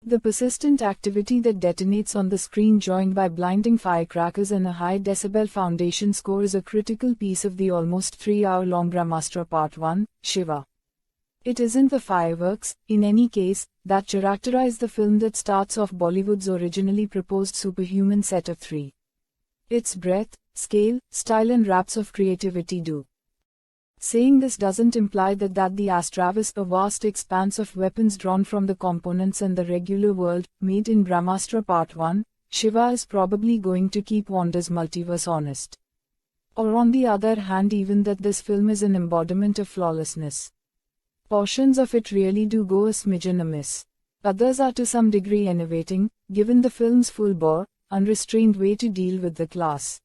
The persistent activity that detonates on the screen, joined by blinding firecrackers and a high decibel foundation score, is a critical piece of the almost 3-hour-long Brahmastra Part 1, Shiva. It isn't the fireworks, in any case, that characterize the film that starts off Bollywood's originally proposed superhuman set of 3. Its breadth, scale, style and raps of creativity do. Saying this doesn't imply that the Astravis, a vast expanse of weapons drawn from the components and the regular world, made in Brahmastra Part 1, Shiva, is probably going to keep Wanda's multiverse honest. Or on the other hand, even that this film is an embodiment of flawlessness. Portions of it really do go a smidgen amiss. Others are to some degree enervating, given the film's full-bore, unrestrained way to deal with the class.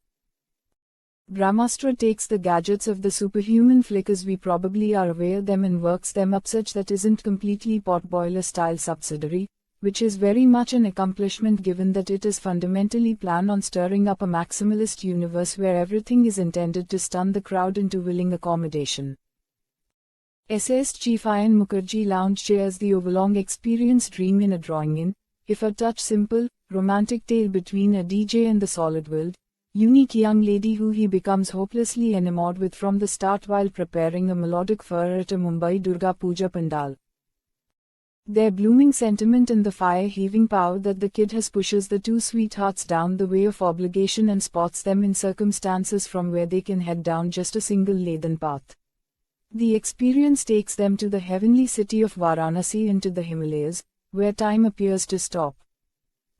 Brahmastra takes the gadgets of the superhuman flick as we probably are aware them and works them up such that isn't completely potboiler-style subsidiary, which is very much an accomplishment given that it is fundamentally planned on stirring up a maximalist universe where everything is intended to stun the crowd into willing accommodation. Essayist Chief Ayan Mukherjee lounge shares the overlong experience dream in a drawing-in, if a touch simple, romantic tale between a DJ and the solid world, unique young lady who he becomes hopelessly enamored with from the start while preparing a melodic furor at a Mumbai Durga Puja pandal. Their blooming sentiment and the fire-heaving power that the kid has pushes the two sweethearts down the way of obligation and spots them in circumstances from where they can head down just a single laden path. The experience takes them to the heavenly city of Varanasi into the Himalayas, where time appears to stop.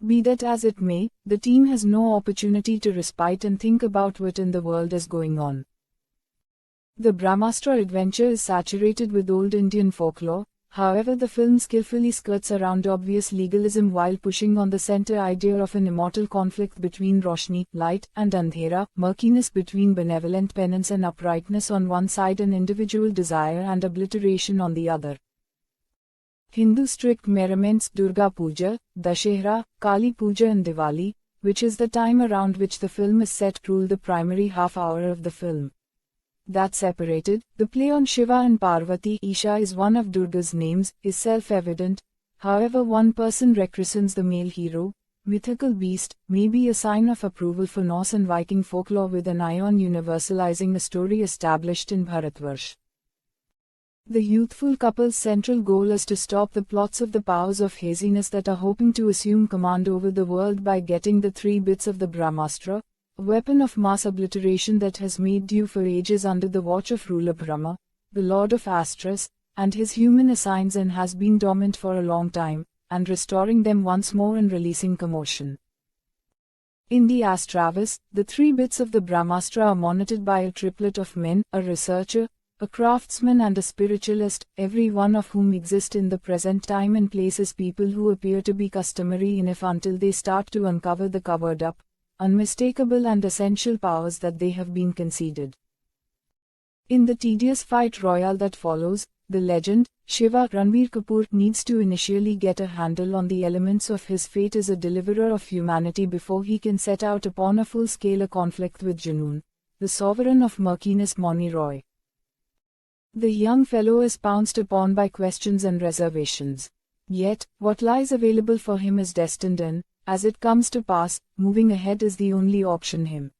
Be that as it may, the team has no opportunity to respite and think about what in the world is going on. The Brahmastra adventure is saturated with old Indian folklore, however the film skillfully skirts around obvious legalism while pushing on the center idea of an immortal conflict between Roshni, light, and Andhera, murkiness between benevolent penance and uprightness on one side and individual desire and obliteration on the other. Hindu strict merriments Durga Puja, Dashehra, Kali Puja and Diwali, which is the time around which the film is set, rule the primary half-hour of the film. That separated, the play on Shiva and Parvati, Isha is one of Durga's names, is self-evident. However, one person rechristens the male hero, mythical beast, may be a sign of approval for Norse and Viking folklore with an eye on universalizing a story established in Bharatvarsh. The youthful couple's central goal is to stop the plots of the powers of haziness that are hoping to assume command over the world by getting the 3 bits of the Brahmastra, a weapon of mass obliteration that has made due for ages under the watch of ruler Brahma, the lord of Astras, and his human assigns, and has been dormant for a long time, and restoring them once more and releasing commotion. In the Astravis, the 3 bits of the Brahmastra are monitored by a triplet of men, a researcher, a craftsman and a spiritualist, every one of whom exist in the present time and place as people who appear to be customary enough until they start to uncover the covered-up, unmistakable and essential powers that they have been conceded. In the tedious fight royale that follows, the legend, Shiva Ranbir Kapoor needs to initially get a handle on the elements of his fate as a deliverer of humanity before he can set out upon a full-scale conflict with Junoon, the sovereign of murkiness Moni Roy. The young fellow is pounced upon by questions and reservations. Yet, what lies available for him is destined and, as it comes to pass, moving ahead is the only option him.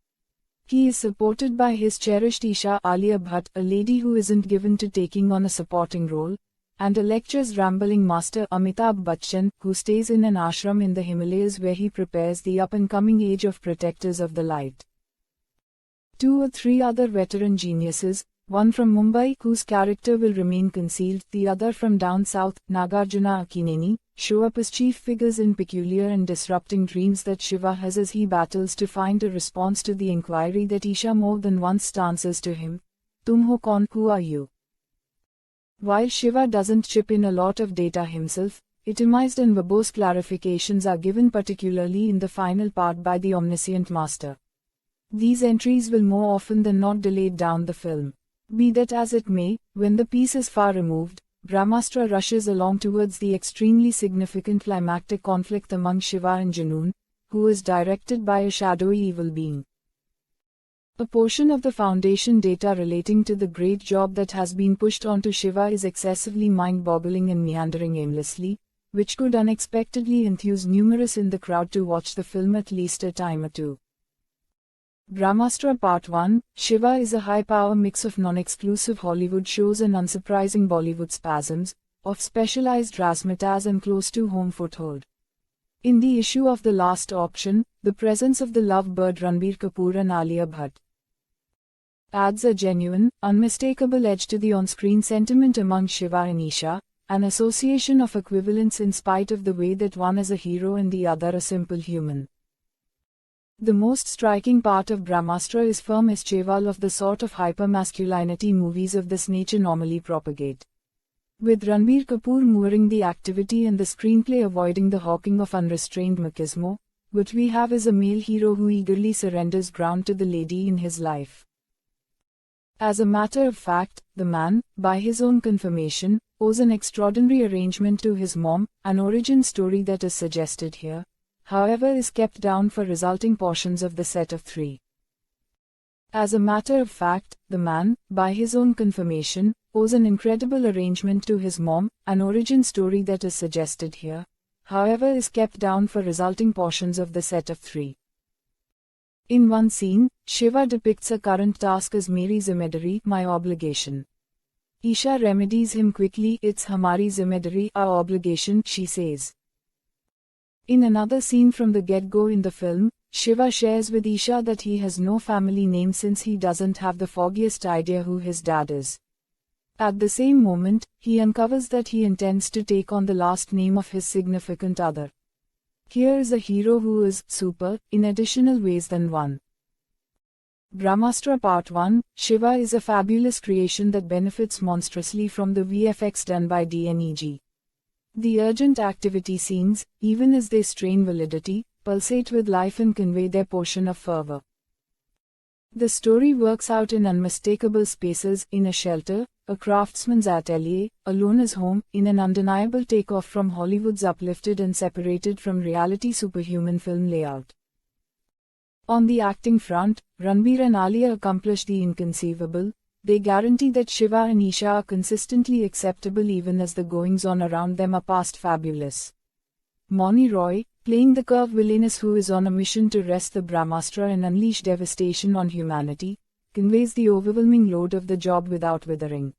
He is supported by his cherished Isha Alia Bhatt, a lady who isn't given to taking on a supporting role, and a lecture's rambling master Amitabh Bachchan, who stays in an ashram in the Himalayas where he prepares the up-and-coming age of protectors of the light. 2 or 3 other veteran geniuses, one from Mumbai whose character will remain concealed, the other from down south, Nagarjuna Akineni, show up as chief figures in peculiar and disrupting dreams that Shiva has as he battles to find a response to the inquiry that Isha more than once answers to him, "Tum ho kaun, who are you?" While Shiva doesn't chip in a lot of data himself, itemized and verbose clarifications are given particularly in the final part by the omniscient master. These entries will more often than not delay down the film. Be that as it may, when the piece is far removed, Brahmastra rushes along towards the extremely significant climactic conflict among Shiva and Junoon, who is directed by a shadowy evil being. A portion of the foundation data relating to the great job that has been pushed onto Shiva is excessively mind-boggling and meandering aimlessly, which could unexpectedly enthuse numerous in the crowd to watch the film at least a time or two. Brahmastra Part 1, Shiva is a high-power mix of non-exclusive Hollywood shows and unsurprising Bollywood spasms, of specialized razzmatazz and close-to-home foothold. In the issue of the last option, the presence of the lovebird Ranbir Kapoor and Alia Bhatt adds a genuine, unmistakable edge to the on-screen sentiment among Shiva and Isha, an association of equivalence in spite of the way that one is a hero and the other a simple human. The most striking part of Brahmastra is firm escheval of the sort of hyper-masculinity movies of this nature normally propagate. With Ranbir Kapoor mooring the activity and the screenplay avoiding the hawking of unrestrained machismo, what we have is a male hero who eagerly surrenders ground to the lady in his life. As a matter of fact, the man, by his own confirmation, owes an extraordinary arrangement to his mom, an origin story that is suggested here, however is kept down for resulting portions of the set of three. As a matter of fact, the man, by his own confirmation, owes an incredible arrangement to his mom, an origin story that is suggested here, however is kept down for resulting portions of the set of three. In one scene, Shiva depicts a current task as Meri Zimmedari, my obligation. Isha remedies him quickly, it's Hamari Zimmedari, our obligation, she says. In another scene from the get-go in the film, Shiva shares with Isha that he has no family name since he doesn't have the foggiest idea who his dad is. At the same moment, he uncovers that he intends to take on the last name of his significant other. Here is a hero who is super, in additional ways than one. Brahmastra Part 1, Shiva is a fabulous creation that benefits monstrously from the VFX done by DNEG. The urgent activity scenes, even as they strain validity, pulsate with life and convey their portion of fervor. The story works out in unmistakable spaces, in a shelter, a craftsman's atelier, a loner's home, in an undeniable takeoff from Hollywood's uplifted and separated from reality superhuman film layout. On the acting front, Ranbir and Alia accomplish the inconceivable. They guarantee that Shiva and Isha are consistently acceptable even as the goings-on around them are past fabulous. Moni Roy, playing the curve villainess who is on a mission to wrest the Brahmastra and unleash devastation on humanity, conveys the overwhelming load of the job without withering.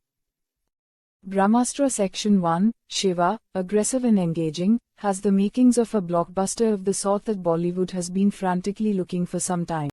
Brahmastra Section 1, Shiva, aggressive and engaging, has the makings of a blockbuster of the sort that Bollywood has been frantically looking for some time.